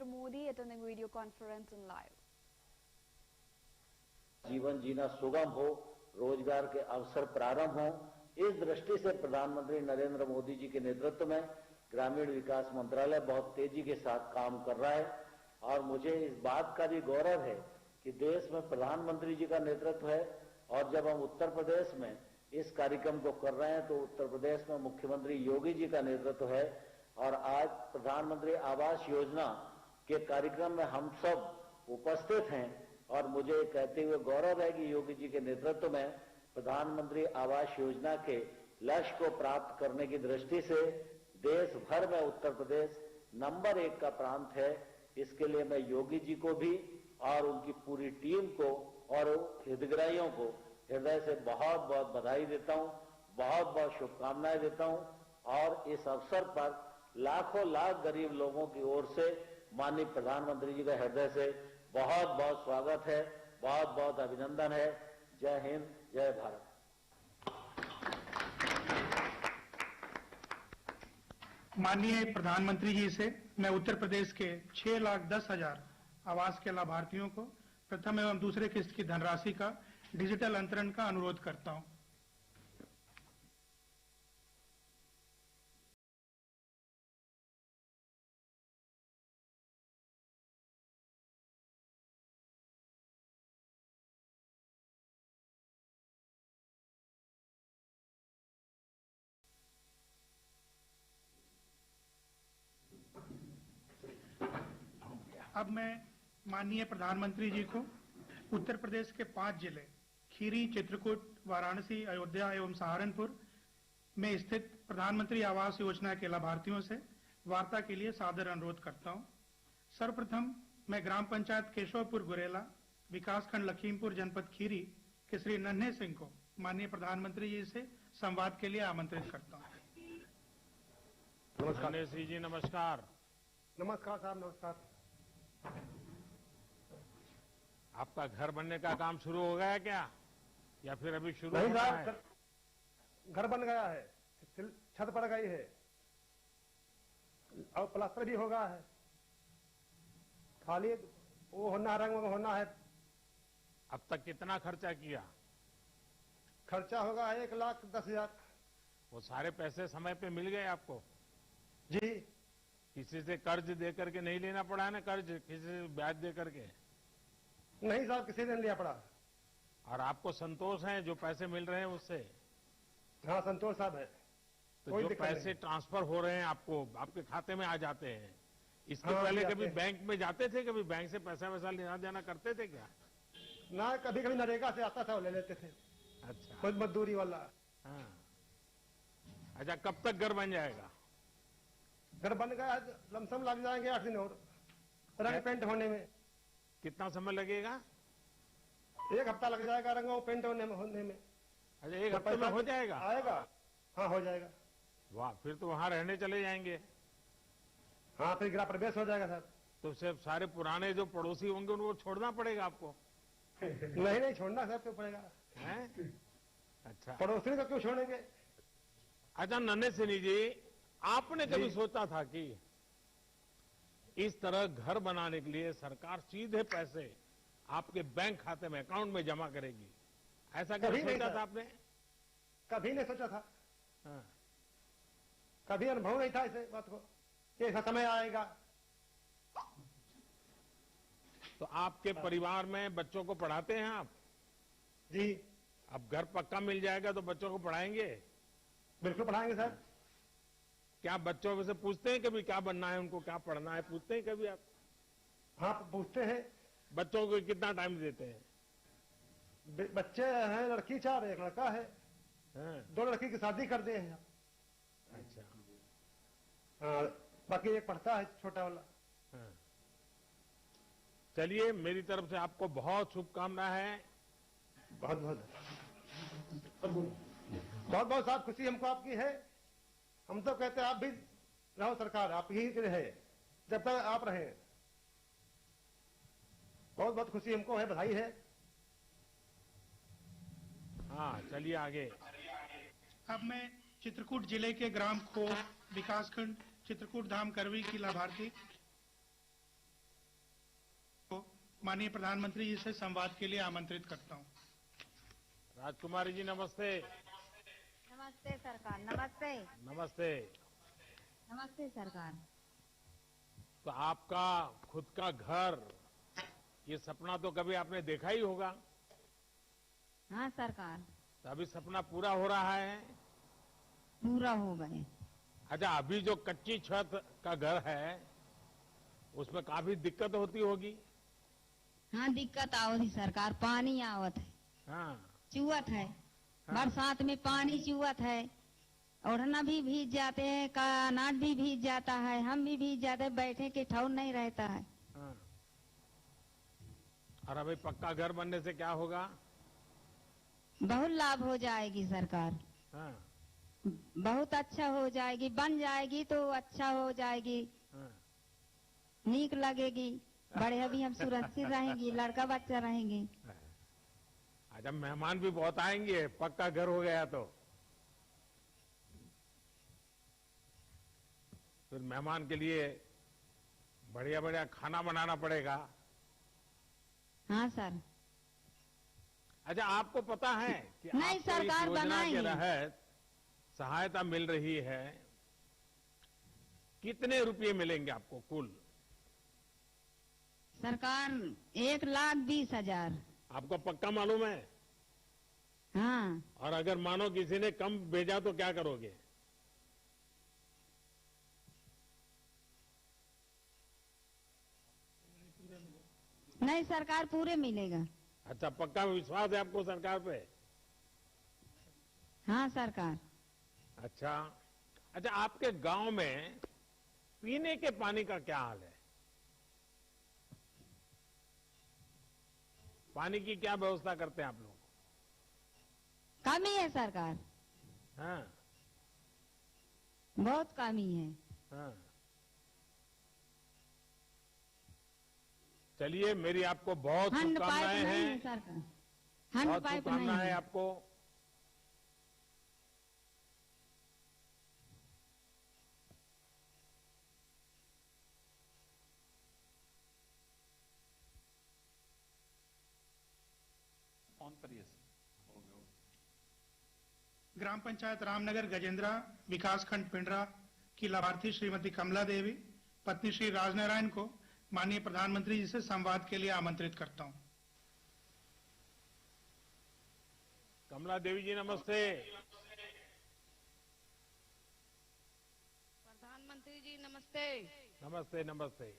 Narendra Modi attending video conference in live. जीवन जीना सुगम हो, रोजगार के अवसर प्रारंभ हो, इस दृष्टि से प्रधानमंत्री नरेंद्र मोदी जी के नेतृत्व में ग्रामीण विकास मंत्रालय बहुत तेजी के साथ काम कर रहा है और मुझे इस बात का भी गौरव है कि देश में प्रधानमंत्री जी का नेतृत्व है और जब हम उत्तर प्रदेश में इस कार्यक्रम को कर रहे हैं तो उत्तर प्रदेश में मुख्यमंत्री योगी जी का नेतृत्व है और आज प्रधानमंत्री आवास योजना के कार्यक्रम में हम सब उपस्थित हैं और मुझे कहते हुए गौरव है कि योगी जी के नेतृत्व में प्रधानमंत्री आवास योजना के लक्ष्य को प्राप्त करने की दृष्टि से देश भर में उत्तर प्रदेश नंबर 1 का प्रांत है। इसके लिए मैं योगी जी को भी और उनकी पूरी टीम को और हितग्राहियों को हृदय से बहुत बहुत बधाई देता हूं, बहुत बहुत शुभकामनाएं देता हूं और इस अवसर पर लाखों लाख गरीब लोगों की ओर से माननीय प्रधानमंत्री जी का हृदय से बहुत बहुत स्वागत है, बहुत बहुत अभिनंदन है। जय हिंद, जय भारत। माननीय प्रधानमंत्री जी से मैं उत्तर प्रदेश के 6,10,000 आवास के लाभार्थियों को प्रथम एवं दूसरे किस्त की धनराशि का डिजिटल अंतरण का अनुरोध करता हूं। अब मैं माननीय प्रधानमंत्री जी को उत्तर प्रदेश के 5 जिले खीरी, चित्रकूट, वाराणसी, अयोध्या एवं सहारनपुर में स्थित प्रधानमंत्री आवास योजना के लाभार्थियों से वार्ता के लिए सादर अनुरोध करता हूं। सर्वप्रथम मैं ग्राम पंचायत केशवपुर गुरेला, विकासखंड लखीमपुर, जनपद खीरी के श्री नन्हे सिंह को माननीय प्रधानमंत्री जी से संवाद के लिए आमंत्रित करता हूं। नमस्कार नन्हे सिंह जी, नमस्कार। नमस्कार साहब, नमस्कार। आपका घर बनने का काम शुरू हो गया क्या या फिर अभी शुरू नहीं होना है? साहब, घर बन गया है, छत पड़ गई है और प्लास्टर भी हो गया है, खाली वो होना है, रंग होना है। अब तक कितना खर्चा किया? खर्चा होगा 1,10,000। वो सारे पैसे समय पे मिल गए आपको? जी। किसी से कर्ज दे करके नहीं लेना पड़ा है ना? कर्ज किसी से ब्याज दे करके? नहीं साहब, किसी ने नहीं लिया पड़ा। और आपको संतोष है जो पैसे मिल रहे हैं उससे? हाँ, संतोष साहब है। तो जो पैसे ट्रांसफर हो रहे हैं आपको, आपके खाते में आ जाते हैं, इसके पहले कभी बैंक में जाते थे? कभी बैंक से पैसा वैसा लेना देना करते थे क्या? ना, कभी कभी नरेगा से आता था, वो ले लेते थे। अच्छा, खुद मजदूरी वाला। हाँ। अच्छा, कब तक घर बन जाएगा? घर बन गया, लमसम लग जाएंगे 8 दिन और रंग पेंट होने में। कितना समय लगेगा? 1 हफ्ता लग जाएगा रंग पेंट होने में। अच्छा, 1 हफ्ते में हो जाएगा? आएगा, हाँ हो जाएगा। वाह, फिर तो वहां रहने चले जाएंगे। हाँ, फिर गृह प्रवेश हो जाएगा सर। तो सिर्फ सारे पुराने जो पड़ोसी होंगे उनको छोड़ना पड़ेगा आपको? नहीं छोड़ना सर, क्यों पड़ेगा? हैं? अच्छा, पड़ोसी को क्यों छोड़ेंगे? अच्छा नन्हे सिंह जी, आपने कभी सोचा था कि इस तरह घर बनाने के लिए सरकार सीधे पैसे आपके बैंक खाते में, अकाउंट में जमा करेगी? ऐसा कभी सोचा था आपने? कभी नहीं सोचा था। हाँ। कभी अनुभव नहीं था इस बात को कि ऐसा समय आएगा। तो आपके परिवार में बच्चों को पढ़ाते हैं आप? जी। अब घर पक्का मिल जाएगा तो बच्चों को पढ़ाएंगे? बिल्कुल पढ़ाएंगे सर। क्या बच्चों से पूछते हैं कभी क्या बनना है उनको, क्या पढ़ना है, पूछते हैं कभी आप? हाँ, पूछते हैं। बच्चों को कितना टाइम देते हैं? बच्चे हैं, लड़की 4, एक लड़का है। हाँ। 2 लड़की की शादी कर दिए हैं। अच्छा। हाँ, बाकी एक पढ़ता है, छोटा वाला। हाँ। चलिए, मेरी तरफ से आपको बहुत शुभकामना है। बहुत बहुत बहुत बहुत साहब, खुशी हमको आपकी है। हम तो कहते हैं आप भी रहो सरकार, आप ही रहे जब तक आप रहे। बहुत बहुत खुशी हमको है, बधाई है। हाँ, चलिए आगे। अब मैं चित्रकूट जिले के ग्राम खोह, विकासखंड चित्रकूट धाम करवी की लाभार्थी माननीय प्रधानमंत्री जी से संवाद के लिए आमंत्रित करता हूं। राजकुमारी जी नमस्ते। नमस्ते सरकार। नमस्ते। नमस्ते। नमस्ते सरकार। तो आपका खुद का घर, ये सपना तो कभी आपने देखा ही होगा। हाँ सरकार। तो अभी सपना पूरा हो रहा है। पूरा हो गए। अच्छा, अभी जो कच्ची छत का घर है उसमें काफी दिक्कत होती होगी। हाँ दिक्कत आवत है सरकार, पानी आवत है, हाँ, चुवत है। हाँ। बरसात में पानी चुवत है, ओढ़ना भी भीग जाते हैं, अनाज भी भीग जाता है, हम भी भीग जाते हैं, बैठे के ठौर नहीं रहता है। हाँ। और अभी पक्का घर बनने से क्या होगा? बहुत लाभ हो जाएगी सरकार। हाँ, बहुत अच्छा हो जाएगी, बन जाएगी तो अच्छा हो जाएगी, हाँ। नीक लगेगी। बड़े अभी हम सुरक्षित रहेंगे, लड़का बच्चा रहेंगे। अच्छा, मेहमान भी बहुत आएंगे पक्का घर हो गया तो। फिर मेहमान के लिए बढ़िया बढ़िया खाना बनाना पड़ेगा। हाँ सर। अच्छा, आपको पता है कि नहीं, आपको इस सरकार योजना के बनाएगी। तहत सहायता मिल रही है। कितने रुपए मिलेंगे आपको कुल? सरकार 1,20,000। आपको पक्का मालूम है? हाँ। और अगर मानो किसी ने कम भेजा तो क्या करोगे? नहीं सरकार पूरे मिलेगा। अच्छा, पक्का विश्वास है आपको सरकार पे? हाँ सरकार। अच्छा। अच्छा, आपके गांव में पीने के पानी का क्या हाल है? पानी की क्या व्यवस्था करते हैं आप लोग? कमी है सरकार, हाँ, बहुत कमी है। हाँ। चलिए, मेरी आपको बहुत हैंड पाइप शुभकामनाएं नहीं है हैं। सरकार, हैंड बहुत पाइप नहीं शुभकामनाएं है। आपको। ग्राम पंचायत रामनगर गजेंद्रा विकासखंड पिंडरा की लाभार्थी श्रीमती कमला देवी पत्नी श्री राजनारायण को माननीय प्रधानमंत्री जी से संवाद के लिए आमंत्रित करता हूं। कमला देवी जी नमस्ते। प्रधानमंत्री जी नमस्ते। नमस्ते। नमस्ते।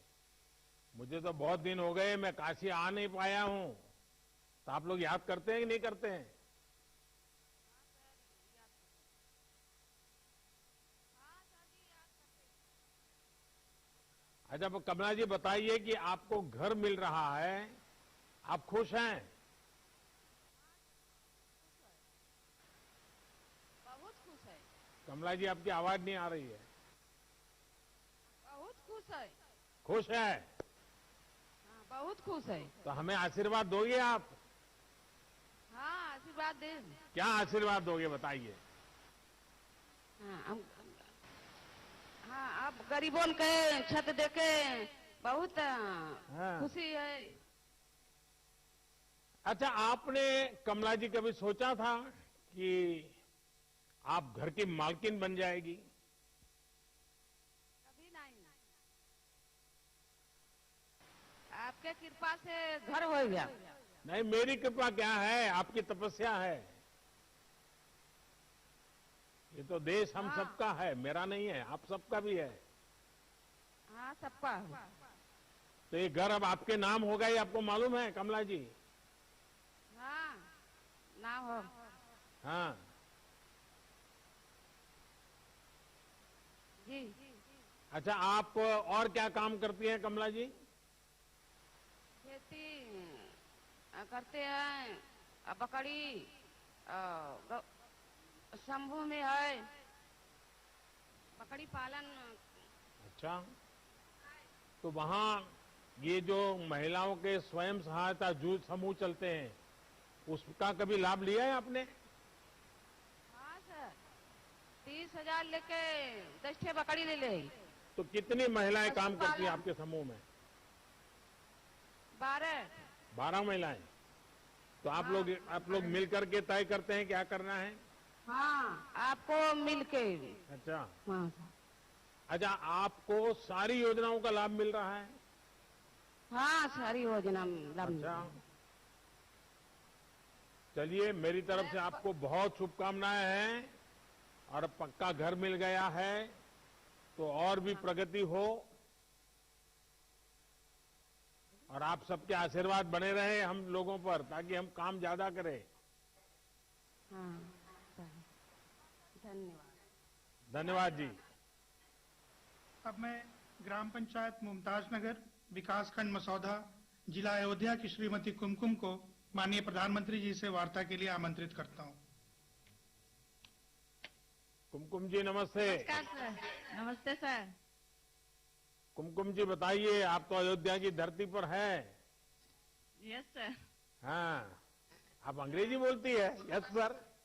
मुझे तो बहुत दिन हो गए, मैं काशी आ नहीं पाया हूं। तो आप लोग याद करते हैं कि नहीं करते हैं? अच्छा, अब कमला जी बताइए कि आपको घर मिल रहा है, आप खुश हैं? बहुत खुश है। कमला जी, आपकी आवाज नहीं आ रही है। बहुत खुश है। खुश है? हाँ, बहुत खुश है। तो हमें आशीर्वाद दोगे आप? हाँ आशीर्वाद दे। क्या आशीर्वाद दोगे बताइए? हाँ, आप गरीबों के छत देके बहुत हाँ। खुशी है। अच्छा, आपने कमला जी कभी सोचा था कि आप घर की मालकिन बन जाएगी? कभी नहीं। आपके कृपा से घर हो गया। नहीं, मेरी कृपा क्या है, आपकी तपस्या है। ये तो देश हम हाँ। सबका है, मेरा नहीं है, आप सबका भी है। हाँ सबका है। तो ये घर अब आपके नाम होगा, ये आपको मालूम है कमला जी? हाँ ना हो। हाँ। जी। अच्छा, आप और क्या काम करती हैं कमला जी? खेती करते हैं, बकरी शंभू में है, बकरी पालन। अच्छा, तो वहाँ ये जो महिलाओं के स्वयं सहायता जूथ समूह चलते हैं, उसका कभी लाभ लिया है आपने? हाँ सर, 30,000 लेके 10 ठे बकरी ले ले। तो कितनी महिलाएं काम करती हैं पशुपालन। आपके समूह में? 12। 12 महिलाएं। तो आप लोग मिलकर के तय करते हैं क्या करना है? हाँ, आपको मिलके। अच्छा। हाँ अच्छा, आपको सारी योजनाओं का लाभ मिल रहा है? हाँ, सारी योजना लाभ मिल अच्छा, रहा है। चलिए मेरी तरफ से आपको बहुत शुभकामनाएं हैं। और पक्का घर मिल गया है तो और भी प्रगति हो, और आप सबके आशीर्वाद बने रहे हम लोगों पर, ताकि हम काम ज्यादा करें। हाँ, धन्यवाद। धन्यवाद जी। अब मैं ग्राम पंचायत मुमताज नगर विकासखंड मसौदा जिला अयोध्या की श्रीमती कुमकुम को माननीय प्रधानमंत्री जी से वार्ता के लिए आमंत्रित करता हूं। कुमकुम जी नमस्ते। नमस्कार सर। नमस्ते सर। कुमकुम जी बताइए, आप तो अयोध्या की धरती पर हैं। Yes sir. हाँ, आप अंग्रेजी बोलती है? Yes sir.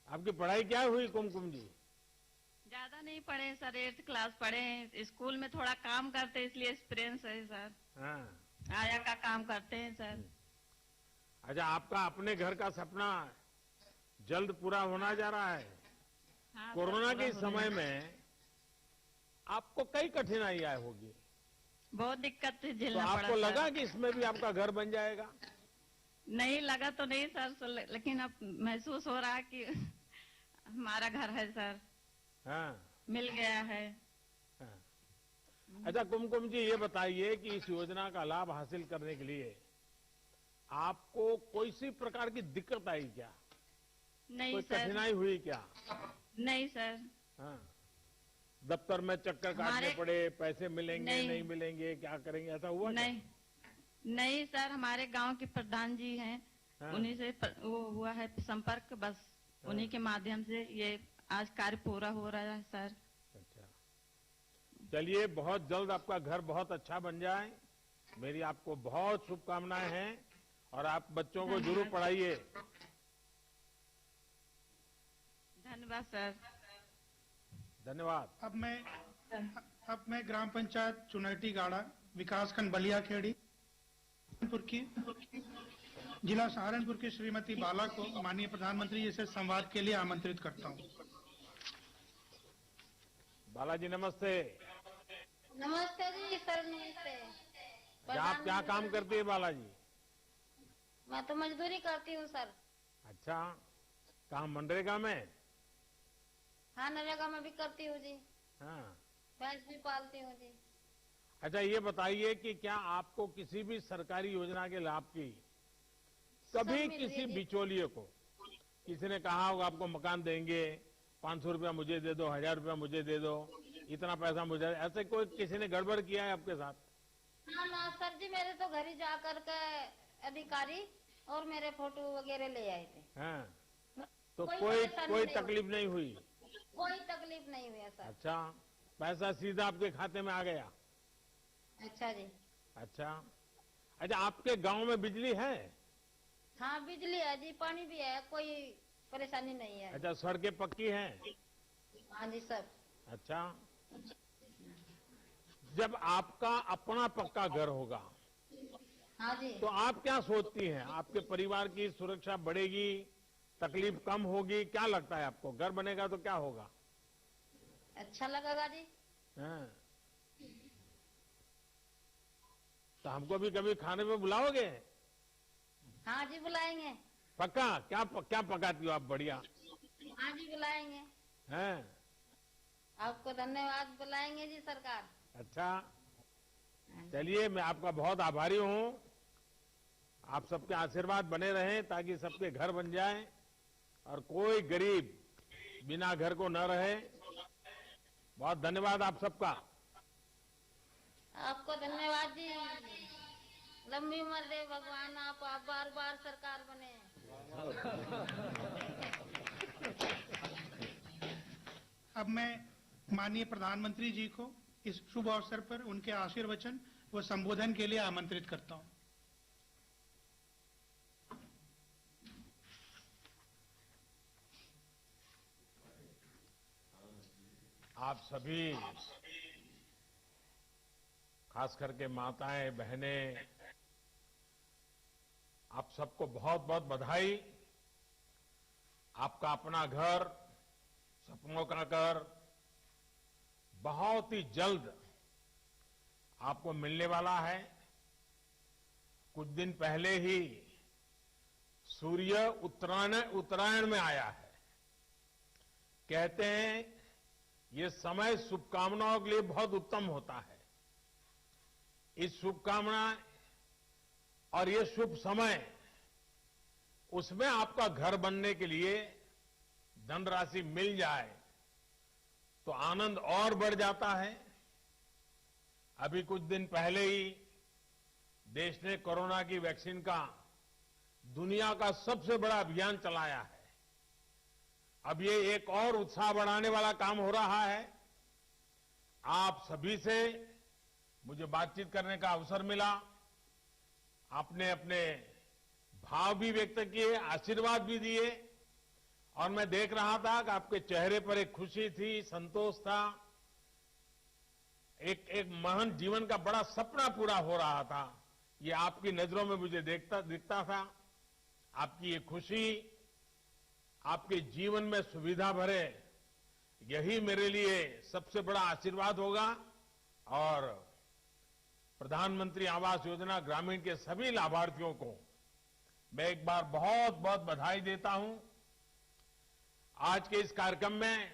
आपकी पढ़ाई क्या हुई कुमकुम जी? ज्यादा नहीं पढ़े सर, 8th क्लास पढ़े हैं। स्कूल में थोड़ा काम करते इसलिए एक्सपीरियंस है सर। हाँ। आया का काम करते हैं सर। अच्छा, आपका अपने घर का सपना जल्द पूरा होना जा रहा है। हाँ, कोरोना सर, के पूरा समय होने- में आपको कई कठिनाइयां होगी, बहुत दिक्कत तो झेलना पड़ा आपको सर। लगा कि इसमें भी आपका घर बन जाएगा? नहीं लगा तो नहीं सर, लेकिन अब महसूस हो रहा है कि हमारा घर है सर, हाँ, मिल गया है। हाँ। अच्छा कुमकुम जी, ये बताइए कि इस योजना का लाभ हासिल करने के लिए आपको कोई सी प्रकार की दिक्कत आई क्या? नहीं कोई सर। कठिनाई हुई क्या? नहीं सर। हाँ। दफ्तर में चक्कर काटने हमारे- पड़े, पैसे मिलेंगे नहीं। नहीं मिलेंगे, क्या करेंगे, ऐसा हुआ क्या? नहीं नहीं सर, हमारे गांव के प्रधान जी हैं, हाँ। उन्हीं से वो हुआ है संपर्क, बस उन्हीं के माध्यम से ये आज कार्य पूरा हो रहा है सर। अच्छा, चलिए बहुत जल्द आपका घर बहुत अच्छा बन जाए, मेरी आपको बहुत शुभकामनाएं हैं। और आप बच्चों को जरूर पढ़ाइए। धन्यवाद सर। धन्यवाद। अब मैं ग्राम पंचायत चुनैटी गाड़ा विकासखंड बलियाखेड़ी की जिला सहारनपुर की श्रीमती बाला को माननीय प्रधानमंत्री जी से संवाद के लिए आमंत्रित करता हूं। बालाजी नमस्ते। नमस्ते जी सर। नमस्ते। आप क्या काम करती है बालाजी? मैं तो मजदूरी करती हूँ सर। अच्छा, कहाँ मनरेगा में? हाँ, नरेगा में भी करती हूँ जी। हाँ। भैंस भी पालती हूँ जी। अच्छा, ये बताइए कि क्या आपको किसी भी सरकारी योजना के लाभ की कभी सब मिल किसी रही है। बिचौलिए को किसी ने कहा होगा आपको मकान देंगे, 500 रुपया मुझे दे दो, 1000 रुपया मुझे दे दो, इतना पैसा मुझे, ऐसे कोई किसी ने गड़बड़ किया है आपके साथ? ना ना सर जी, मेरे तो घर ही जा कर के अधिकारी और मेरे फोटो वगैरह ले आए थे। हाँ। तो कोई कोई परेशानी कोई नहीं तकलीफ नहीं हुई? कोई तकलीफ नहीं हुई है सर। अच्छा, पैसा सीधा आपके खाते में आ गया? अच्छा जी। अच्छा। अच्छा, आपके गांव में बिजली है? हाँ, बिजली है जी, पानी भी है, कोई परेशानी नहीं है। अच्छा, सड़कें पक्की हैं? हाँ जी सर। अच्छा, जब आपका अपना पक्का घर होगा हाँ जी। तो आप क्या सोचती हैं? आपके परिवार की सुरक्षा बढ़ेगी, तकलीफ कम होगी, क्या लगता है आपको? घर बनेगा तो क्या होगा? अच्छा लगेगा जी। हाँ। तो हमको भी कभी खाने पे बुलाओगे? हाँ जी, बुलाएंगे। पक्का? क्या पकाती हो आप बढ़िया? हाँ जी, बुलाएंगे। हैं? आपको धन्यवाद, बुलाएंगे जी सरकार। अच्छा, चलिए मैं आपका बहुत आभारी हूं। आप सबके आशीर्वाद बने रहें ताकि सबके घर बन जाए और कोई गरीब बिना घर को न रहे। बहुत धन्यवाद आप सबका। आपको धन्यवाद जी। लंबी उम्र दे भगवान, आप बार बार सरकार बने। अब मैं माननीय प्रधानमंत्री जी को इस शुभ अवसर पर उनके आशीर्वचन व संबोधन के लिए आमंत्रित करता हूं। आप सभी खास करके माताएं, बहनें, आप सबको बहुत बहुत बधाई। आपका अपना घर, सपनों का घर बहुत ही जल्द आपको मिलने वाला है। कुछ दिन पहले ही सूर्य उत्तरायण में आया है। कहते हैं ये समय शुभकामनाओं के लिए बहुत उत्तम होता है। इस शुभकामना और ये शुभ समय, उसमें आपका घर बनने के लिए धनराशि मिल जाए तो आनंद और बढ़ जाता है। अभी कुछ दिन पहले ही देश ने कोरोना की वैक्सीन का दुनिया का सबसे बड़ा अभियान चलाया है। अब ये एक और उत्साह बढ़ाने वाला काम हो रहा है। आप सभी से मुझे बातचीत करने का अवसर मिला। आपने अपने भाव भी व्यक्त किए, आशीर्वाद भी दिए, और मैं देख रहा था कि आपके चेहरे पर एक खुशी थी, संतोष था। एक महान जीवन का बड़ा सपना पूरा हो रहा था, ये आपकी नजरों में मुझे दिखता था। आपकी ये खुशी, आपके जीवन में सुविधा भरे, यही मेरे लिए सबसे बड़ा आशीर्वाद होगा। और प्रधानमंत्री आवास योजना ग्रामीण के सभी लाभार्थियों को मैं एक बार बहुत बहुत बधाई देता हूं। आज के इस कार्यक्रम में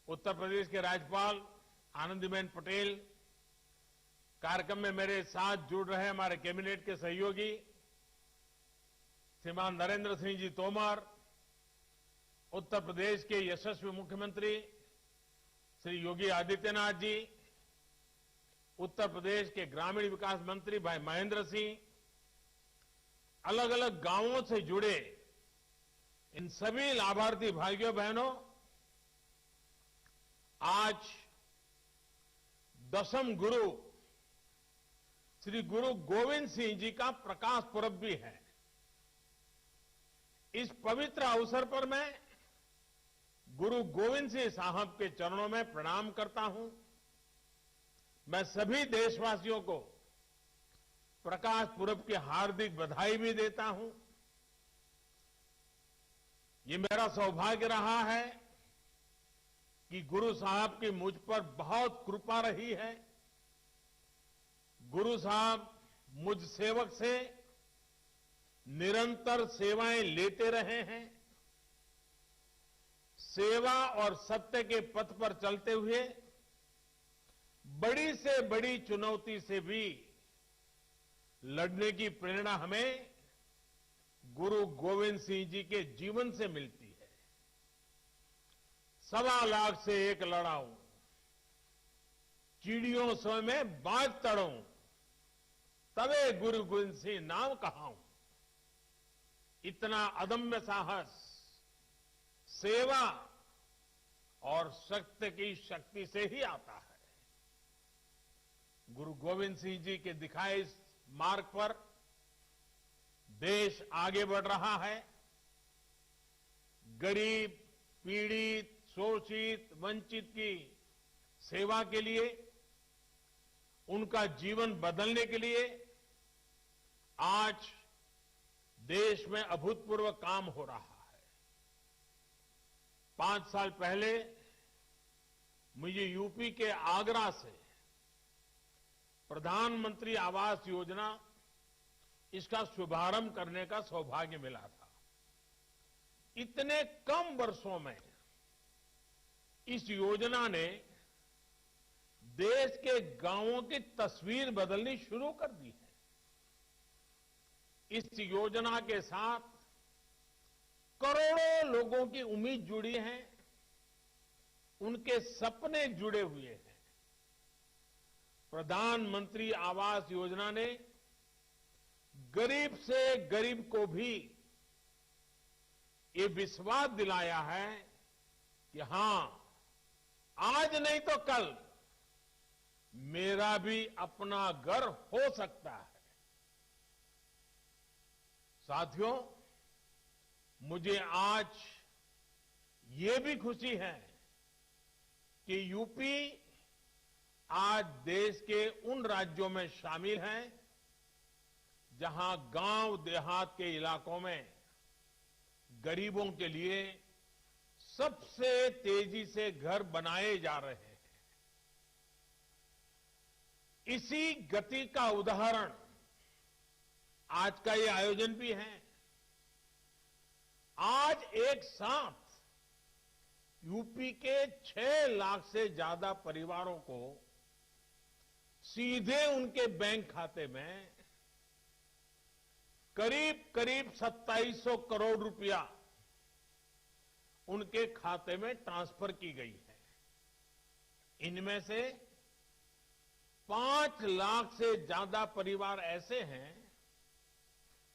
उत्तर प्रदेश के राज्यपाल आनंदीबेन पटेल, कार्यक्रम में मेरे साथ जुड़ रहे हमारे कैबिनेट के सहयोगी श्रीमान नरेंद्र सिंह जी तोमर, उत्तर प्रदेश के यशस्वी मुख्यमंत्री श्री योगी आदित्यनाथ जी, उत्तर प्रदेश के ग्रामीण विकास मंत्री भाई महेंद्र सिंह, अलग अलग गांवों से जुड़े इन सभी लाभार्थी भाइयों बहनों, आज दशम गुरु श्री गुरु गोविंद सिंह जी का प्रकाश पर्व भी है। इस पवित्र अवसर पर मैं गुरु गोविंद सिंह साहब के चरणों में प्रणाम करता हूं। मैं सभी देशवासियों को प्रकाश पुरब की हार्दिक बधाई भी देता हूं। ये मेरा सौभाग्य रहा है कि गुरु साहब की मुझ पर बहुत कृपा रही है। गुरु साहब मुझ सेवक से निरंतर सेवाएं लेते रहे हैं। सेवा और सत्य के पथ पर चलते हुए बड़ी से बड़ी चुनौती से भी लड़ने की प्रेरणा हमें गुरु गोविंद सिंह जी के जीवन से मिलती है। 1.25 लाख से एक लड़ाऊं, चिड़ियों सो में बाज तड़ूं, तबे गुरु गोविंद सिंह नाम कहाऊं। इतना अदम्य साहस सेवा और सत्य की शक्ति से ही आता है। गुरु गोविंद सिंह जी के दिखाए इस मार्ग पर देश आगे बढ़ रहा है। गरीब, पीड़ित, शोषित, वंचित की सेवा के लिए, उनका जीवन बदलने के लिए आज देश में अभूतपूर्व काम हो रहा है। 5 साल पहले मुझे यूपी के आगरा से प्रधानमंत्री आवास योजना, इसका शुभारंभ करने का सौभाग्य मिला था। इतने कम वर्षों में इस योजना ने देश के गांवों की तस्वीर बदलनी शुरू कर दी है। इस योजना के साथ करोड़ों लोगों की उम्मीद जुड़ी है, उनके सपने जुड़े हुए हैं। प्रधानमंत्री आवास योजना ने गरीब से गरीब को भी ये विश्वास दिलाया है कि हां, आज नहीं तो कल मेरा भी अपना घर हो सकता है। साथियों, मुझे आज ये भी खुशी है कि यूपी आज देश के उन राज्यों में शामिल हैं जहां गांव देहात के इलाकों में गरीबों के लिए सबसे तेजी से घर बनाए जा रहे हैं। इसी गति का उदाहरण आज का ये आयोजन भी है। आज एक साथ यूपी के 6 लाख से ज्यादा परिवारों को सीधे उनके बैंक खाते में करीब करीब 2700 करोड़ रुपया उनके खाते में ट्रांसफर की गई है। इनमें से 5 लाख से ज्यादा परिवार ऐसे हैं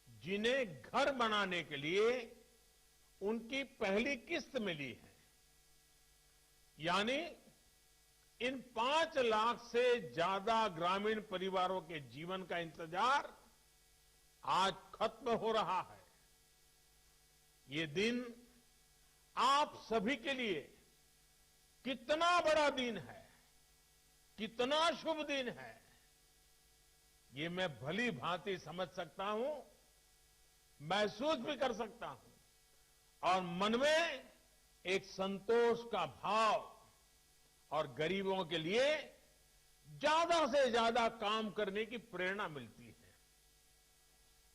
जिन्हें घर बनाने के लिए उनकी पहली किस्त मिली है। यानी इन 5 लाख से ज्यादा ग्रामीण परिवारों के जीवन का इंतजार आज खत्म हो रहा है। ये दिन आप सभी के लिए कितना बड़ा दिन है, कितना शुभ दिन है, ये मैं भली भांति समझ सकता हूं, महसूस भी कर सकता हूं और मन में एक संतोष का भाव और गरीबों के लिए ज्यादा से ज्यादा काम करने की प्रेरणा मिलती है।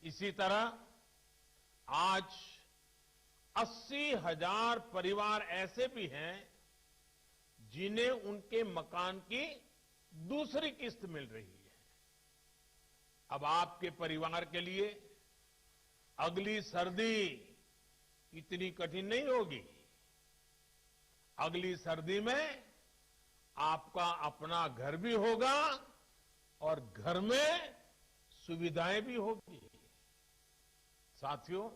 इसी तरह आज 80,000 परिवार ऐसे भी हैं जिन्हें उनके मकान की दूसरी किस्त मिल रही है। अब आपके परिवार के लिए अगली सर्दी इतनी कठिन नहीं होगी। अगली सर्दी में आपका अपना घर भी होगा और घर में सुविधाएं भी होगी। साथियों,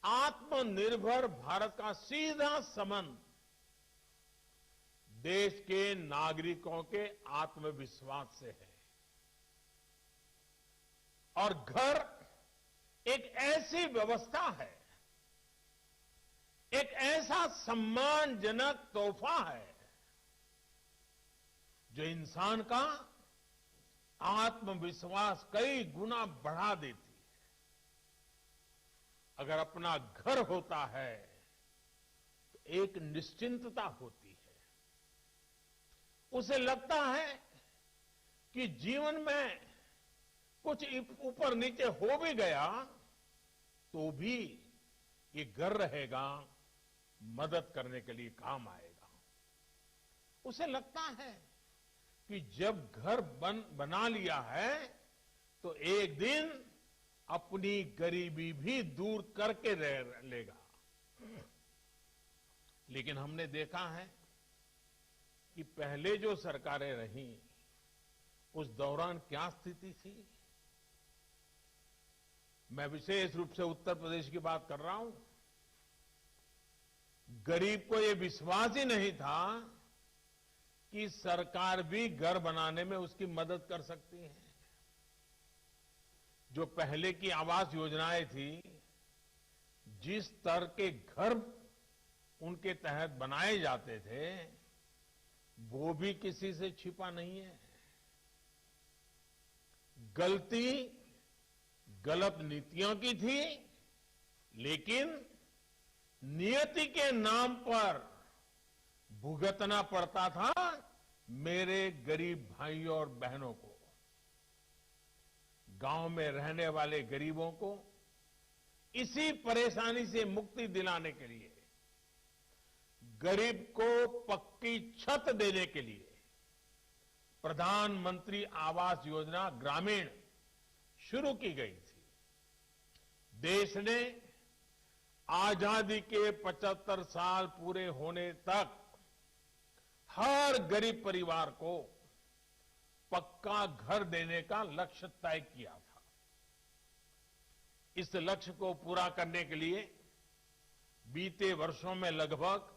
आत्मनिर्भर भारत का सीधा संबंध देश के नागरिकों के आत्मविश्वास से है। और घर एक ऐसी व्यवस्था है, एक ऐसा सम्मानजनक तोहफा है जो इंसान का आत्मविश्वास कई गुना बढ़ा देती है। अगर अपना घर होता है तो एक निश्चिंतता होती है। उसे लगता है कि जीवन में कुछ ऊपर नीचे हो भी गया तो भी ये घर रहेगा, मदद करने के लिए काम आएगा। उसे लगता है कि जब घर बना लिया है तो एक दिन अपनी गरीबी भी दूर करके रह लेगा। लेकिन हमने देखा है कि पहले जो सरकारें रहीं उस दौरान क्या स्थिति थी। मैं विशेष रूप से उत्तर प्रदेश की बात कर रहा हूं। गरीब को यह विश्वास ही नहीं था कि सरकार भी घर बनाने में उसकी मदद कर सकती है। जो पहले की आवास योजनाएं थी, जिस स्तर के घर उनके तहत बनाए जाते थे, वो भी किसी से छिपा नहीं है। गलती गलत नीतियों की थी, लेकिन नियति के नाम पर भुगतना पड़ता था मेरे गरीब भाइयों और बहनों को। गांव में रहने वाले गरीबों को इसी परेशानी से मुक्ति दिलाने के लिए, गरीब को पक्की छत देने के लिए प्रधानमंत्री आवास योजना ग्रामीण शुरू की गई थी। देश ने आजादी के 75 साल पूरे होने तक हर गरीब परिवार को पक्का घर देने का लक्ष्य तय किया था। इस लक्ष्य को पूरा करने के लिए बीते वर्षों में लगभग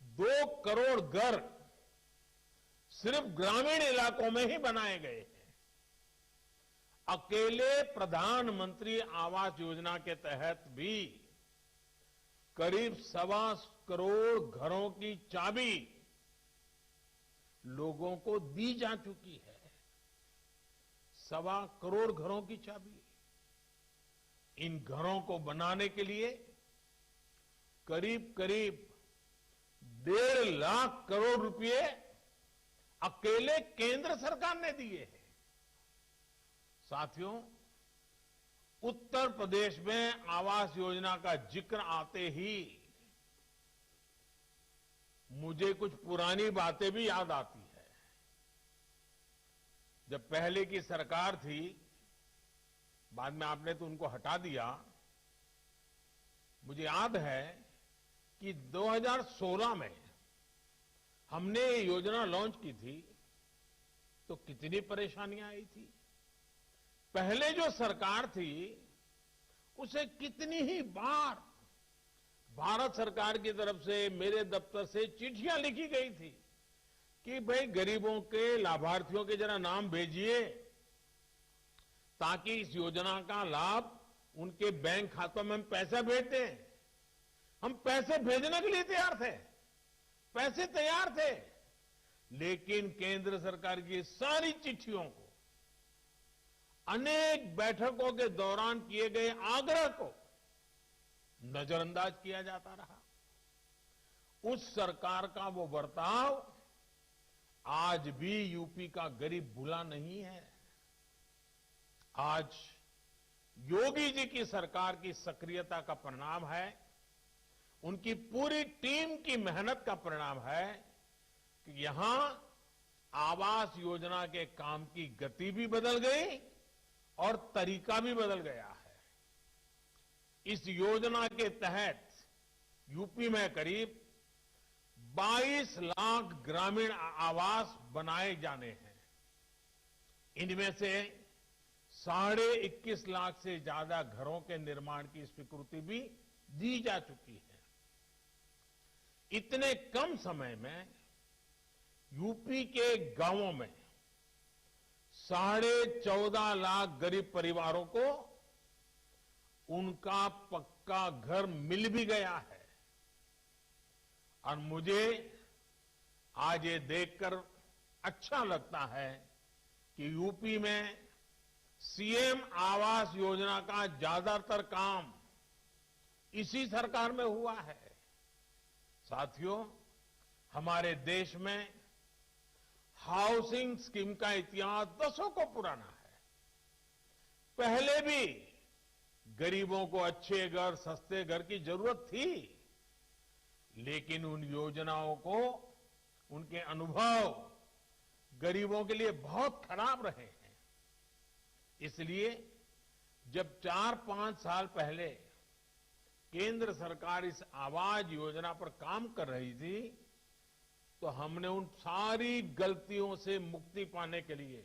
2 करोड़ घर सिर्फ ग्रामीण इलाकों में ही बनाए गए हैं। अकेले प्रधानमंत्री आवास योजना के तहत भी करीब 1.25 करोड़ घरों की चाबी लोगों को दी जा चुकी है। 1.25 करोड़ घरों की चाबी। इन घरों को बनाने के लिए करीब करीब 1.5 लाख करोड़ रुपए अकेले केंद्र सरकार ने दिए हैं। साथियों, उत्तर प्रदेश में आवास योजना का जिक्र आते ही मुझे कुछ पुरानी बातें भी याद आती है। जब पहले की सरकार थी, बाद में आपने तो उनको हटा दिया। मुझे याद है कि 2016 में हमने ये योजना लॉन्च की थी तो कितनी परेशानियां आई थी। पहले जो सरकार थी उसे कितनी ही बार भारत सरकार की तरफ से, मेरे दफ्तर से चिट्ठियां लिखी गई थी कि भाई गरीबों के, लाभार्थियों के जरा नाम भेजिए ताकि इस योजना का लाभ उनके बैंक खातों में हम पैसा भेज दें। हम पैसे भेजने के लिए तैयार थे, पैसे तैयार थे, लेकिन केंद्र सरकार की सारी चिट्ठियों को, अनेक बैठकों के दौरान किए गए आग्रह को नजरअंदाज किया जाता रहा। उस सरकार का वो बर्ताव आज भी यूपी का गरीब भूला नहीं है। आज योगी जी की सरकार की सक्रियता का परिणाम है, उनकी पूरी टीम की मेहनत का परिणाम है कि यहां आवास योजना के काम की गति भी बदल गई और तरीका भी बदल गया है। इस योजना के तहत यूपी में करीब 22 लाख ग्रामीण आवास बनाए जाने हैं। इनमें से 21.5 लाख से ज्यादा घरों के निर्माण की स्वीकृति भी दी जा चुकी है। इतने कम समय में यूपी के गांवों में 14.5 लाख गरीब परिवारों को उनका पक्का घर मिल भी गया है। और मुझे आज ये देखकर अच्छा लगता है कि यूपी में सीएम आवास योजना का ज्यादातर काम इसी सरकार में हुआ है। साथियों, हमारे देश में हाउसिंग स्कीम का इतिहास दशकों पुराना है। पहले भी गरीबों को अच्छे घर, सस्ते घर की जरूरत थी, लेकिन उन योजनाओं को, उनके अनुभव गरीबों के लिए बहुत खराब रहे हैं। इसलिए जब 4-5 साल पहले केंद्र सरकार इस आवास योजना पर काम कर रही थी, तो हमने उन सारी गलतियों से मुक्ति पाने के लिए,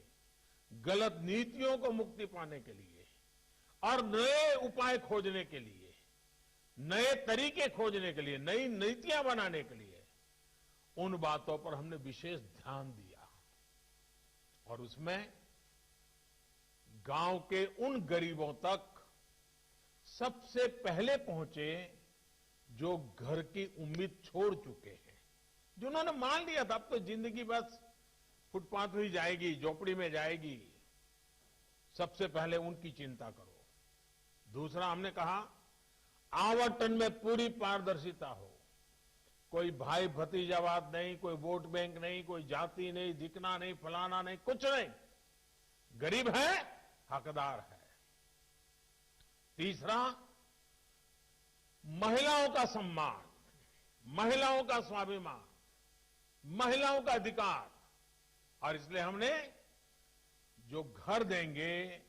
गलत नीतियों को मुक्ति पाने के लिए और नए उपाय खोजने के लिए, नए तरीके खोजने के लिए, नई नीतियां बनाने के लिए उन बातों पर हमने विशेष ध्यान दिया। और उसमें गांव के उन गरीबों तक सबसे पहले पहुंचे जो घर की उम्मीद छोड़ चुके हैं, जिन्होंने मान लिया था अब तो जिंदगी बस फुटपाथ में ही जाएगी, झोपड़ी में जाएगी। सबसे पहले उनकी चिंता करो। दूसरा, हमने कहा आवंटन में पूरी पारदर्शिता हो, कोई भाई भतीजावाद नहीं, कोई वोट बैंक नहीं, कोई जाति नहीं, दिखना नहीं, फलाना नहीं, कुछ नहीं। गरीब है, हकदार है। तीसरा, महिलाओं का सम्मान, महिलाओं का स्वाभिमान, महिलाओं का अधिकार। और इसलिए हमने जो घर देंगे,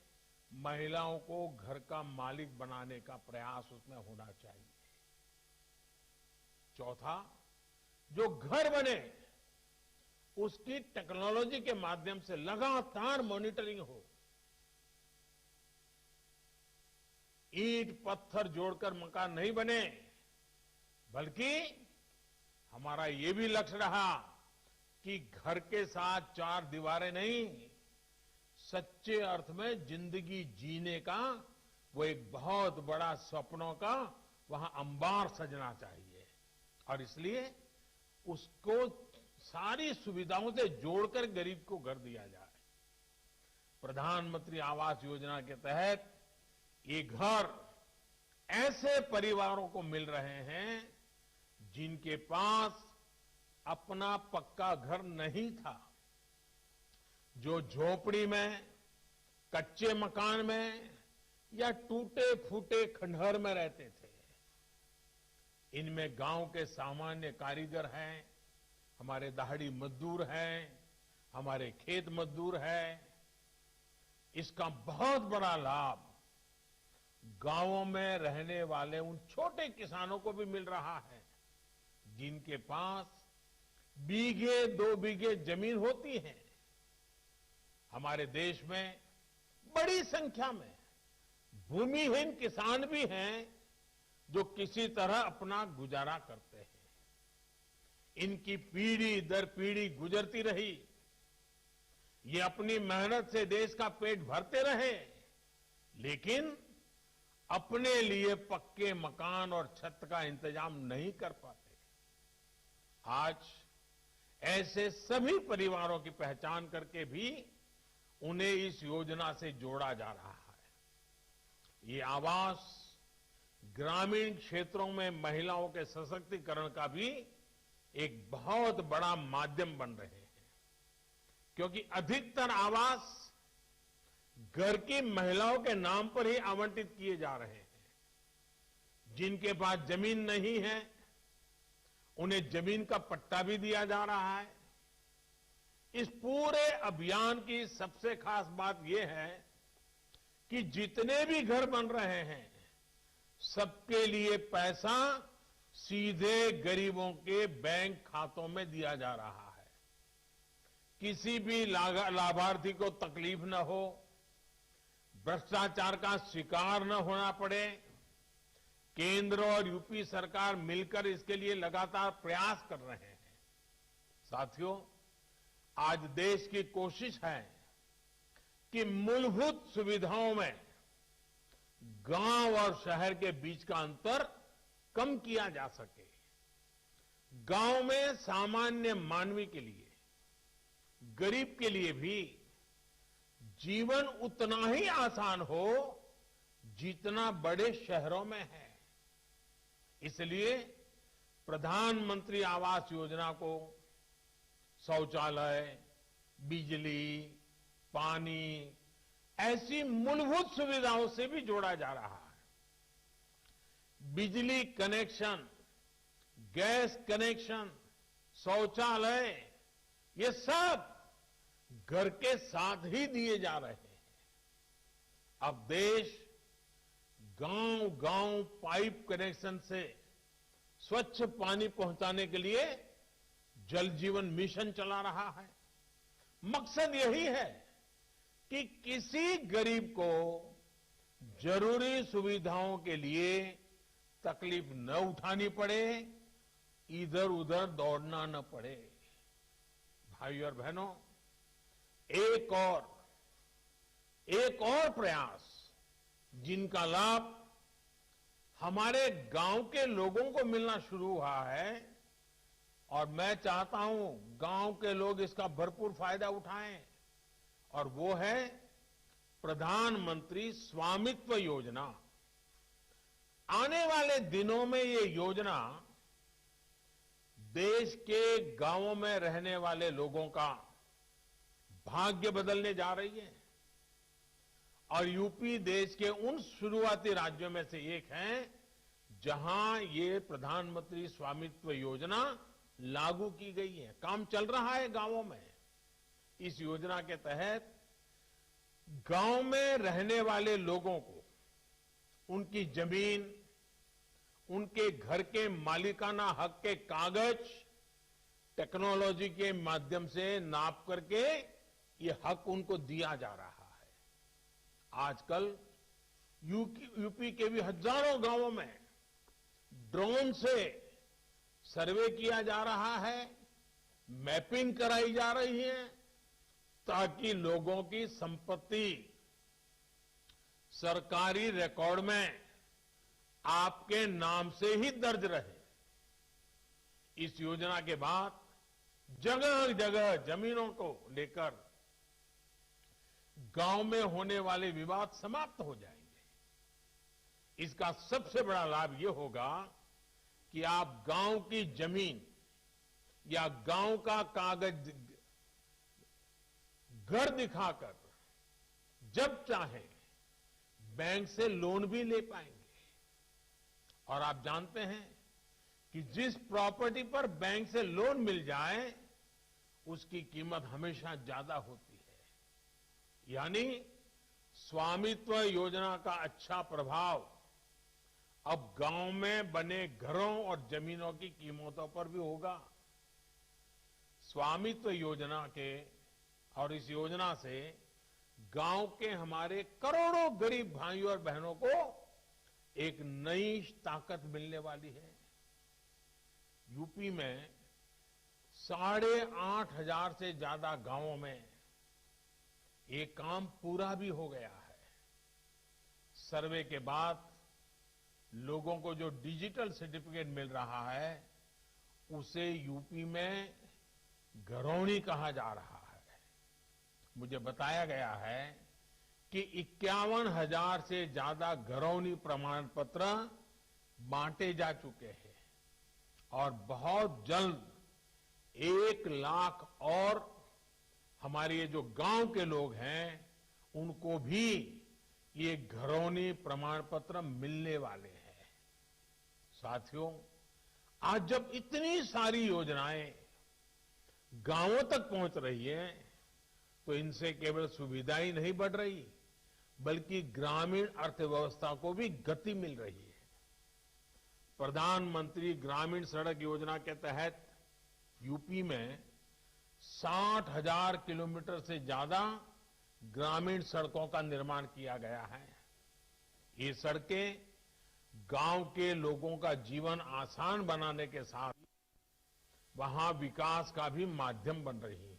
महिलाओं को घर का मालिक बनाने का प्रयास उसमें होना चाहिए। चौथा, जो घर बने उसकी टेक्नोलॉजी के माध्यम से लगातार मॉनिटरिंग हो। ईंट पत्थर जोड़कर मकान नहीं बने, बल्कि हमारा ये भी लक्ष्य रहा कि घर के साथ 4 दीवारें नहीं, सच्चे अर्थ में जिंदगी जीने का वो एक बहुत बड़ा सपनों का वहां अंबार सजना चाहिए। और इसलिए उसको सारी सुविधाओं से जोड़कर गरीब को घर दिया जाए। प्रधानमंत्री आवास योजना के तहत ये घर ऐसे परिवारों को मिल रहे हैं जिनके पास अपना पक्का घर नहीं था, जो झोपड़ी में, कच्चे मकान में या टूटे फूटे खंडहर में रहते थे। इनमें गांव के सामान्य कारीगर हैं, हमारे दहाड़ी मजदूर हैं, हमारे खेत मजदूर हैं। इसका बहुत बड़ा लाभ गांवों में रहने वाले उन छोटे किसानों को भी मिल रहा है जिनके पास बीघे 2 बीघे जमीन होती है। हमारे देश में बड़ी संख्या में भूमिहीन किसान भी हैं जो किसी तरह अपना गुजारा करते हैं। इनकी पीढ़ी दर पीढ़ी गुजरती रही, ये अपनी मेहनत से देश का पेट भरते रहे, लेकिन अपने लिए पक्के मकान और छत का इंतजाम नहीं कर पाते। आज ऐसे सभी परिवारों की पहचान करके भी उन्हें इस योजना से जोड़ा जा रहा है। ये आवास ग्रामीण क्षेत्रों में महिलाओं के सशक्तिकरण का भी एक बहुत बड़ा माध्यम बन रहे हैं, क्योंकि अधिकतर आवास घर की महिलाओं के नाम पर ही आवंटित किए जा रहे हैं। जिनके पास जमीन नहीं है उन्हें जमीन का पट्टा भी दिया जा रहा है। इस पूरे अभियान की सबसे खास बात यह है कि जितने भी घर बन रहे हैं सबके लिए पैसा सीधे गरीबों के बैंक खातों में दिया जा रहा है। किसी भी लाभार्थी को तकलीफ न हो, भ्रष्टाचार का शिकार न होना पड़े। केंद्र और यूपी सरकार मिलकर इसके लिए लगातार प्रयास कर रहे हैं। साथियों, आज देश की कोशिश है कि मूलभूत सुविधाओं में गांव और शहर के बीच का अंतर कम किया जा सके। गांव में सामान्य मानवी के लिए, गरीब के लिए भी जीवन उतना ही आसान हो जितना बड़े शहरों में है। इसलिए प्रधानमंत्री आवास योजना को शौचालय, बिजली, पानी ऐसी मूलभूत सुविधाओं से भी जोड़ा जा रहा है। बिजली कनेक्शन, गैस कनेक्शन, शौचालय, ये सब घर के साथ ही दिए जा रहे हैं। अब देश गांव-गांव पाइप कनेक्शन से स्वच्छ पानी पहुंचाने के लिए जल जीवन मिशन चला रहा है। मकसद यही है कि किसी गरीब को जरूरी सुविधाओं के लिए तकलीफ न उठानी पड़े, इधर उधर दौड़ना न पड़े। भाइयों और बहनों, एक और प्रयास जिनका लाभ हमारे गांव के लोगों को मिलना शुरू हुआ है और मैं चाहता हूं गांव के लोग इसका भरपूर फायदा उठाएं, और वो है प्रधानमंत्री स्वामित्व योजना। आने वाले दिनों में ये योजना देश के गांवों में रहने वाले लोगों का भाग्य बदलने जा रही है, और यूपी देश के उन शुरुआती राज्यों में से एक है जहां ये प्रधानमंत्री स्वामित्व योजना लागू की गई है। काम चल रहा है गांवों में। इस योजना के तहत गांव में रहने वाले लोगों को उनकी जमीन, उनके घर के मालिकाना हक के कागज टेक्नोलॉजी के माध्यम से नाप करके ये हक उनको दिया जा रहा है। आजकल यूपी के भी हजारों गांवों में ड्रोन से सर्वे किया जा रहा है, मैपिंग कराई जा रही है, ताकि लोगों की संपत्ति सरकारी रिकॉर्ड में आपके नाम से ही दर्ज रहे। इस योजना के बाद जगह जगह जमीनों को लेकर गांव में होने वाले विवाद समाप्त हो जाएंगे। इसका सबसे बड़ा लाभ ये होगा कि आप गांव की जमीन या गांव का कागज घर दिखाकर जब चाहे बैंक से लोन भी ले पाएंगे। और आप जानते हैं कि जिस प्रॉपर्टी पर बैंक से लोन मिल जाए उसकी कीमत हमेशा ज्यादा होती है। यानी स्वामित्व योजना का अच्छा प्रभाव अब गांव में बने घरों और जमीनों की कीमतों पर भी होगा। स्वामित्व योजना के और इस योजना से गांव के हमारे करोड़ों गरीब भाइयों और बहनों को एक नई ताकत मिलने वाली है। यूपी में 8,500 से ज्यादा गांवों में ये काम पूरा भी हो गया है। सर्वे के बाद लोगों को जो डिजिटल सर्टिफिकेट मिल रहा है उसे यूपी में घरौनी कहा जा रहा है। मुझे बताया गया है कि 51,000 से ज्यादा घरौनी प्रमाण पत्र बांटे जा चुके हैं और बहुत जल्द 1 लाख और हमारे ये जो गांव के लोग हैं उनको भी ये घरौनी प्रमाण पत्र मिलने वाले हैं। साथियों, आज जब इतनी सारी योजनाएं गांवों तक पहुंच रही हैं तो इनसे केवल सुविधा ही नहीं बढ़ रही बल्कि ग्रामीण अर्थव्यवस्था को भी गति मिल रही है। प्रधानमंत्री ग्रामीण सड़क योजना के तहत यूपी में 60,000 किलोमीटर से ज्यादा ग्रामीण सड़कों का निर्माण किया गया है। ये सड़कें गांव के लोगों का जीवन आसान बनाने के साथ वहां विकास का भी माध्यम बन रही है।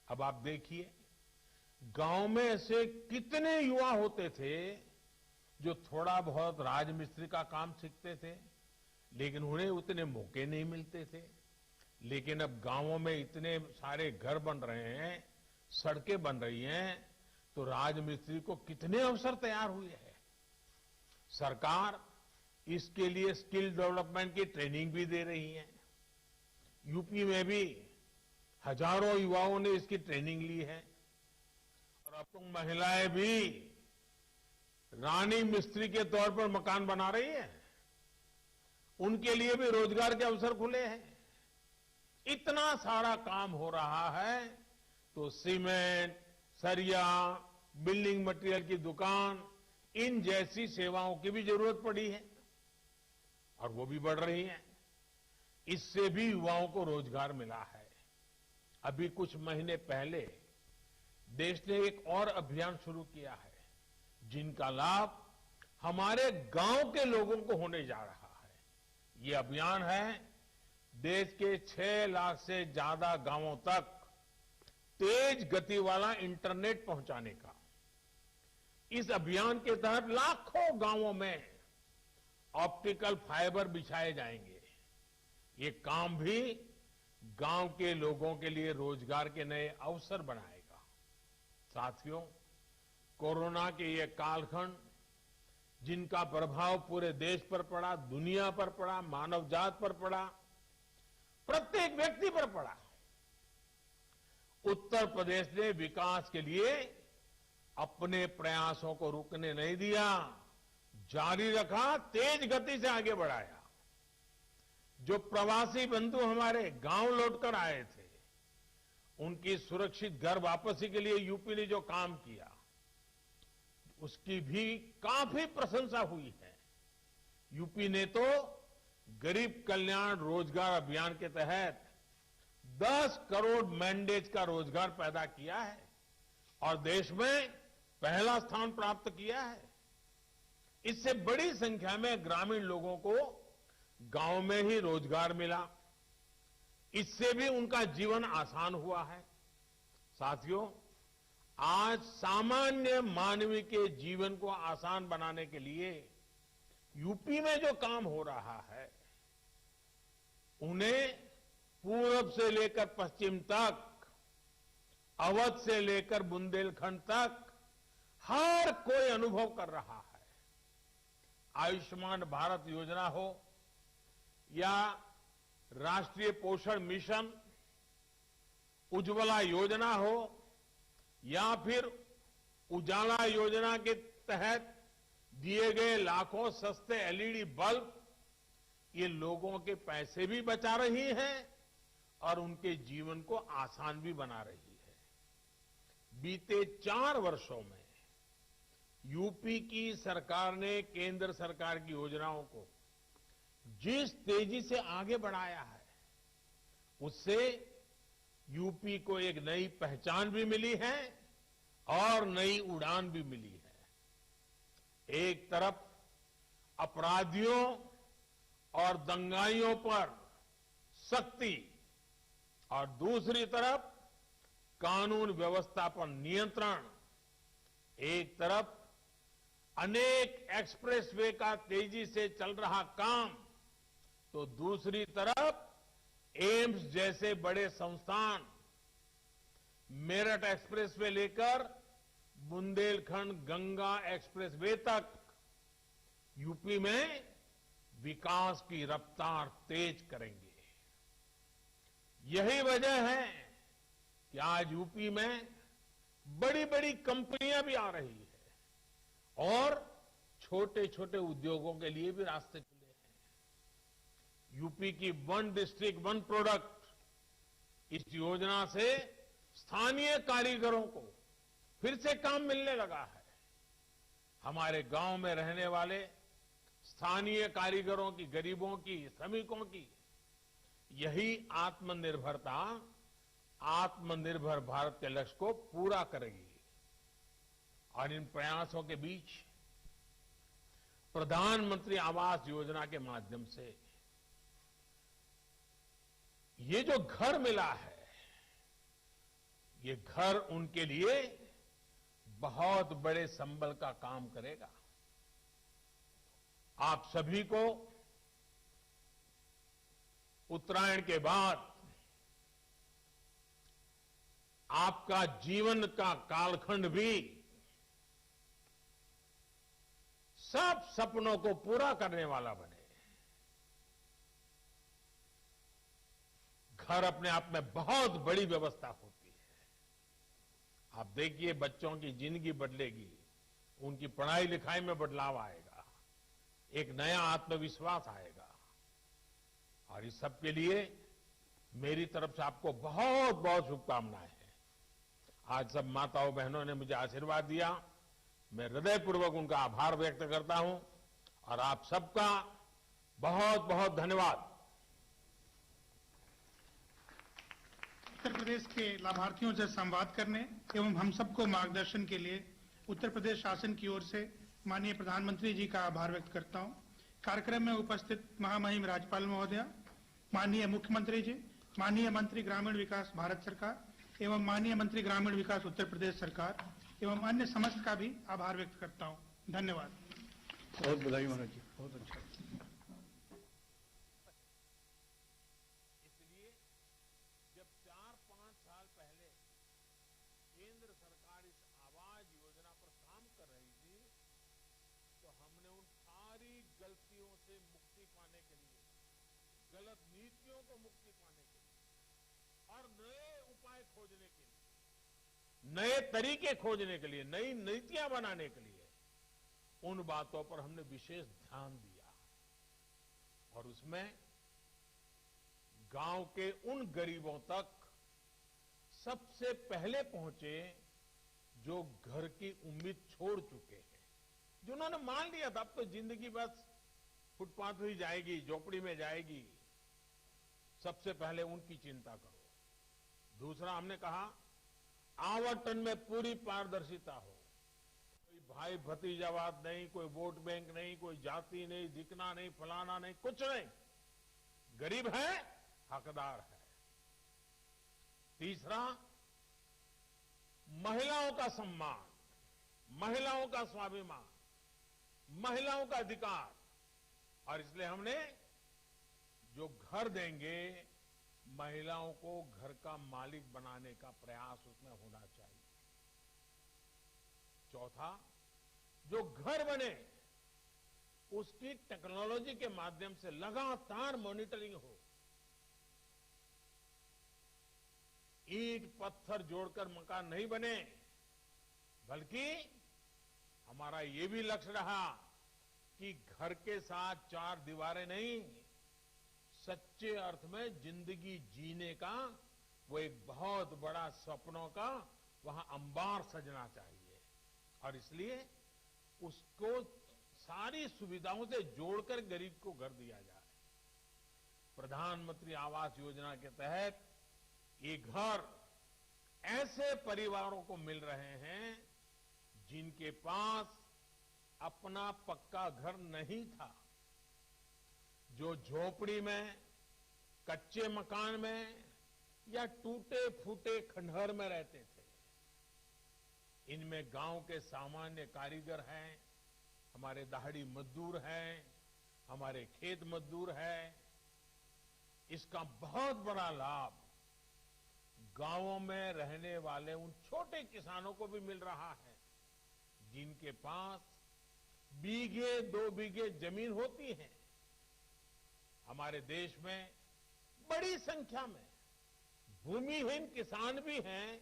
अब आप देखिए, गांव में ऐसे कितने युवा होते थे जो थोड़ा बहुत राजमिस्त्री का काम सीखते थे लेकिन उन्हें उतने मौके नहीं मिलते थे। लेकिन अब गांवों में इतने सारे घर बन रहे हैं, सड़कें बन रही हैं, तो राजमिस्त्री को कितने अवसर तैयार हुए हैं। सरकार इसके लिए स्किल डेवलपमेंट की ट्रेनिंग भी दे रही है। यूपी में भी हजारों युवाओं ने इसकी ट्रेनिंग ली है और अब तो महिलाएं भी रानी मिस्त्री के तौर पर मकान बना रही है। उनके लिए भी रोजगार के अवसर खुले हैं। इतना सारा काम हो रहा है तो सीमेंट, सरिया, बिल्डिंग मटेरियल की दुकान, इन जैसी सेवाओं की भी जरूरत पड़ी है और वो भी बढ़ रही है। इससे भी युवाओं को रोजगार मिला है। अभी कुछ महीने पहले देश ने एक और अभियान शुरू किया है जिनका लाभ हमारे गांव के लोगों को होने जा रहा है। ये अभियान है देश के 6 लाख से ज्यादा गांवों तक तेज गति वाला इंटरनेट पहुंचाने का। इस अभियान के तहत लाखों गांवों में ऑप्टिकल फाइबर बिछाए जाएंगे। ये काम भी गांव के लोगों के लिए रोजगार के नए अवसर बनाएगा। साथियों, कोरोना के ये कालखंड जिनका प्रभाव पूरे देश पर पड़ा, दुनिया पर पड़ा, मानव जात पर पड़ा, प्रत्येक व्यक्ति पर पड़ा, उत्तर प्रदेश ने विकास के लिए अपने प्रयासों को रुकने नहीं दिया, जारी रखा, तेज गति से आगे बढ़ाया। जो प्रवासी बंधु हमारे गांव लौटकर आए थे उनकी सुरक्षित घर वापसी के लिए यूपी ने जो काम किया उसकी भी काफी प्रशंसा हुई है। यूपी ने तो गरीब कल्याण रोजगार अभियान के तहत 10 करोड़ मैंडेज का रोजगार पैदा किया है और देश में पहला स्थान प्राप्त किया है। इससे बड़ी संख्या में ग्रामीण लोगों को गांव में ही रोजगार मिला। इससे भी उनका जीवन आसान हुआ है। साथियों, आज सामान्य मानवीय के जीवन को आसान बनाने के लिए यूपी में जो काम हो रहा है उन्हें पूरब से लेकर पश्चिम तक, अवध से लेकर बुंदेलखंड तक हर कोई अनुभव कर रहा है। आयुष्मान भारत योजना हो या राष्ट्रीय पोषण मिशन, उज्ज्वला योजना हो या फिर उजाला योजना के तहत दिए गए लाखों सस्ते एलईडी बल्ब, ये लोगों के पैसे भी बचा रही हैं और उनके जीवन को आसान भी बना रही है। बीते 4 वर्षों में यूपी की सरकार ने केंद्र सरकार की योजनाओं को जिस तेजी से आगे बढ़ाया है, उससे यूपी को एक नई पहचान भी मिली है और नई उड़ान भी मिली है। एक तरफ अपराधियों और दंगाइयों पर सख्ती और दूसरी तरफ कानून व्यवस्था पर नियंत्रण, एक तरफ अनेक एक्सप्रेसवे का तेजी से चल रहा काम, तो दूसरी तरफ एम्स जैसे बड़े संस्थान, मेरठ एक्सप्रेसवे लेकर बुंदेलखंड गंगा एक्सप्रेसवे तक यूपी में विकास की रफ्तार तेज करेंगे। यही वजह है कि आज यूपी में बड़ी बड़ी कंपनियां भी आ रही है और छोटे छोटे उद्योगों के लिए भी रास्ते खुले हैं। यूपी की वन डिस्ट्रिक्ट वन प्रोडक्ट, इस योजना से स्थानीय कारीगरों को फिर से काम मिलने लगा है। हमारे गांव में रहने वाले स्थानीय कारीगरों की, गरीबों की, श्रमिकों की यही आत्मनिर्भरता आत्मनिर्भर भारत के लक्ष्य को पूरा करेगी। और इन प्रयासों के बीच प्रधानमंत्री आवास योजना के माध्यम से ये जो घर मिला है, ये घर उनके लिए बहुत बड़े संबल का काम करेगा। आप सभी को उत्तरायण के बाद आपका जीवन का कालखंड भी सब सपनों को पूरा करने वाला बने। घर अपने आप में बहुत बड़ी व्यवस्था होती है। आप देखिए, बच्चों की जिंदगी बदलेगी, उनकी पढ़ाई लिखाई में बदलाव आएगा, एक नया आत्मविश्वास आएगा। और इस सब के लिए मेरी तरफ से आपको बहुत बहुत शुभकामनाएं हैं। आज सब माताओं बहनों ने मुझे आशीर्वाद दिया, मैं हृदयपूर्वक उनका आभार व्यक्त करता हूं और आप सबका बहुत बहुत धन्यवाद। उत्तर प्रदेश के लाभार्थियों से संवाद करने एवं हम सबको मार्गदर्शन के लिए उत्तर प्रदेश शासन की ओर से माननीय प्रधानमंत्री जी का आभार व्यक्त करता हूं। कार्यक्रम में उपस्थित महामहिम राज्यपाल महोदया, माननीय मुख्यमंत्री जी, माननीय मंत्री ग्रामीण विकास भारत सरकार एवं माननीय मंत्री ग्रामीण विकास उत्तर प्रदेश सरकार एवं अन्य समस्त का भी आभार व्यक्त करता हूं। धन्यवाद। बहुत बधाई महाराज जी, बहुत अच्छा। इसलिए जब 4-5 साल पहले केंद्र सरकार इस आवास योजना पर काम कर रही थी, तो हमने उन सारी गलतियों से मुक्ति पाने के लिए, गलत नीतियों को मुक्ति पाने के लिए और नए उपाय खोजने के लिए, नए तरीके खोजने के लिए, नई नीतियां बनाने के लिए उन बातों पर हमने विशेष ध्यान दिया। और उसमें गांव के उन गरीबों तक सबसे पहले पहुंचे जो घर की उम्मीद छोड़ चुके हैं, जिन्होंने मान लिया था अब तो जिंदगी बस फुटपाथ ही जाएगी, झोपड़ी में जाएगी। सबसे पहले उनकी चिंता करो। दूसरा, हमने कहा आवंटन में पूरी पारदर्शिता हो, कोई भाई भतीजावाद नहीं, कोई वोट बैंक नहीं, कोई जाति नहीं, दिखना नहीं, फलाना नहीं, कुछ नहीं। गरीब है, हकदार है। तीसरा, महिलाओं का सम्मान, महिलाओं का स्वाभिमान, महिलाओं का अधिकार। और इसलिए हमने जो घर देंगे महिलाओं को घर का मालिक बनाने का प्रयास उसमें होना चाहिए। चौथा, जो घर बने उसकी टेक्नोलॉजी के माध्यम से लगातार मॉनिटरिंग हो। ईंट पत्थर जोड़कर मकान नहीं बने, बल्कि हमारा ये भी लक्ष्य रहा कि घर के साथ चार दीवारें नहीं, सच्चे अर्थ में जिंदगी जीने का वो एक बहुत बड़ा सपनों का वहां अंबार सजना चाहिए। और इसलिए उसको सारी सुविधाओं से जोड़कर गरीब को घर दिया जाए। प्रधानमंत्री आवास योजना के तहत ये घर ऐसे परिवारों को मिल रहे हैं जिनके पास अपना पक्का घर नहीं था, जो झोपड़ी में, कच्चे मकान में या टूटे फूटे खंडहर में रहते थे। इनमें गांव के सामान्य कारीगर हैं, हमारे दाहड़ी मजदूर हैं, हमारे खेत मजदूर हैं। इसका बहुत बड़ा लाभ गांवों में रहने वाले उन छोटे किसानों को भी मिल रहा है जिनके पास बीघे 2 बीघे जमीन होती है। हमारे देश में बड़ी संख्या में भूमिहीन किसान भी हैं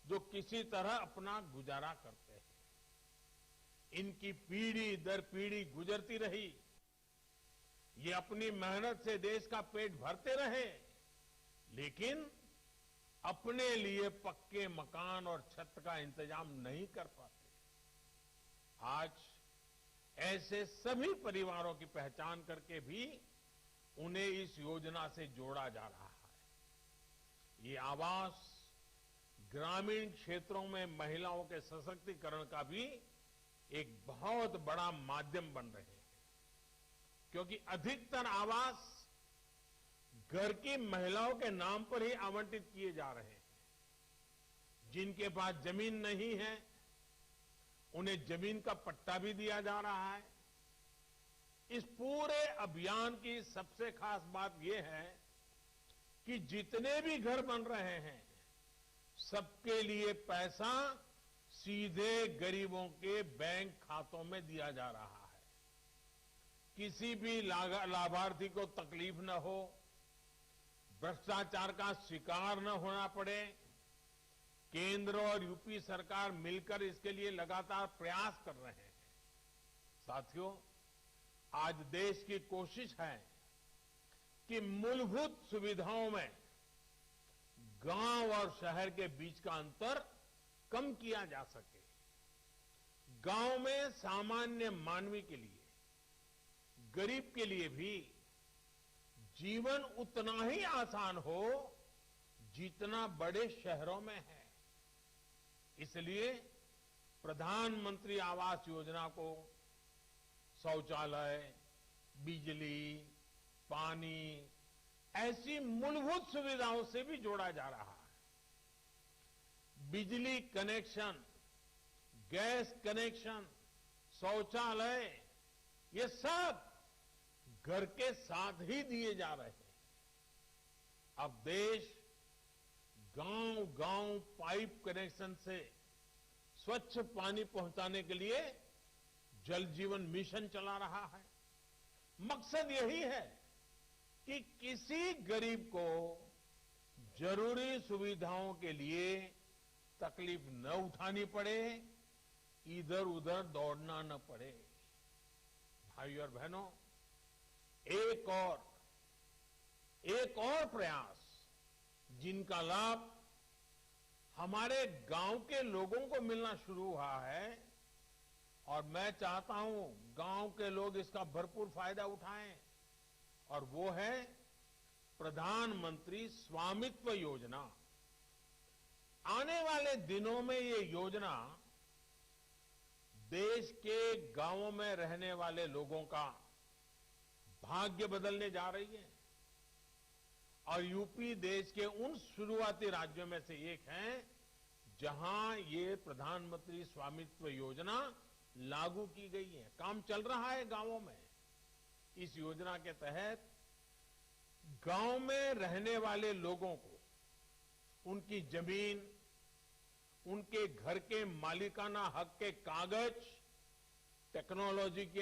जो किसी तरह अपना गुजारा करते हैं। इनकी पीढ़ी दर पीढ़ी गुजरती रही, ये अपनी मेहनत से देश का पेट भरते रहे, लेकिन अपने लिए पक्के मकान और छत का इंतजाम नहीं कर पाते। आज ऐसे सभी परिवारों की पहचान करके भी उन्हें इस योजना से जोड़ा जा रहा है। ये आवास ग्रामीण क्षेत्रों में महिलाओं के सशक्तिकरण का भी एक बहुत बड़ा माध्यम बन रहे हैं, क्योंकि अधिकतर आवास घर की महिलाओं के नाम पर ही आवंटित किए जा रहे हैं। जिनके पास जमीन नहीं है उन्हें जमीन का पट्टा भी दिया जा रहा है। इस पूरे अभियान की सबसे खास बात यह है कि जितने भी घर बन रहे हैं सबके लिए पैसा सीधे गरीबों के बैंक खातों में दिया जा रहा है। किसी भी लाभार्थी को तकलीफ न हो, भ्रष्टाचार का शिकार न होना पड़े। केंद्र और यूपी सरकार मिलकर इसके लिए लगातार प्रयास कर रहे हैं। साथियों, आज देश की कोशिश है कि मूलभूत सुविधाओं में गांव और शहर के बीच का अंतर कम किया जा सके। गांव में सामान्य मानवी के लिए, गरीब के लिए भी जीवन उतना ही आसान हो जितना बड़े शहरों में है। इसलिए प्रधानमंत्री आवास योजना को शौचालय, बिजली, पानी ऐसी मूलभूत सुविधाओं से भी जोड़ा जा रहा है। बिजली कनेक्शन, गैस कनेक्शन, शौचालय, ये सब घर के साथ ही दिए जा रहे हैं। अब देश गांव-गांव पाइप कनेक्शन से स्वच्छ पानी पहुंचाने के लिए जल जीवन मिशन चला रहा है। मकसद यही है कि किसी गरीब को जरूरी सुविधाओं के लिए तकलीफ न उठानी पड़े, इधर उधर दौड़ना न पड़े। भाइयों और बहनों, एक और प्रयास जिनका लाभ हमारे गांव के लोगों को मिलना शुरू हुआ है और मैं चाहता हूं गांव के लोग इसका भरपूर फायदा उठाएं, और वो है प्रधानमंत्री स्वामित्व योजना। आने वाले दिनों में ये योजना देश के गांवों में रहने वाले लोगों का भाग्य बदलने जा रही है। और यूपी देश के उन शुरुआती राज्यों में से एक है जहां ये प्रधानमंत्री स्वामित्व योजना लागू की गई है। काम चल रहा है गांवों में। इस योजना के तहत गांव में रहने वाले लोगों को उनकी जमीन, उनके घर के मालिकाना हक के कागज टेक्नोलॉजी के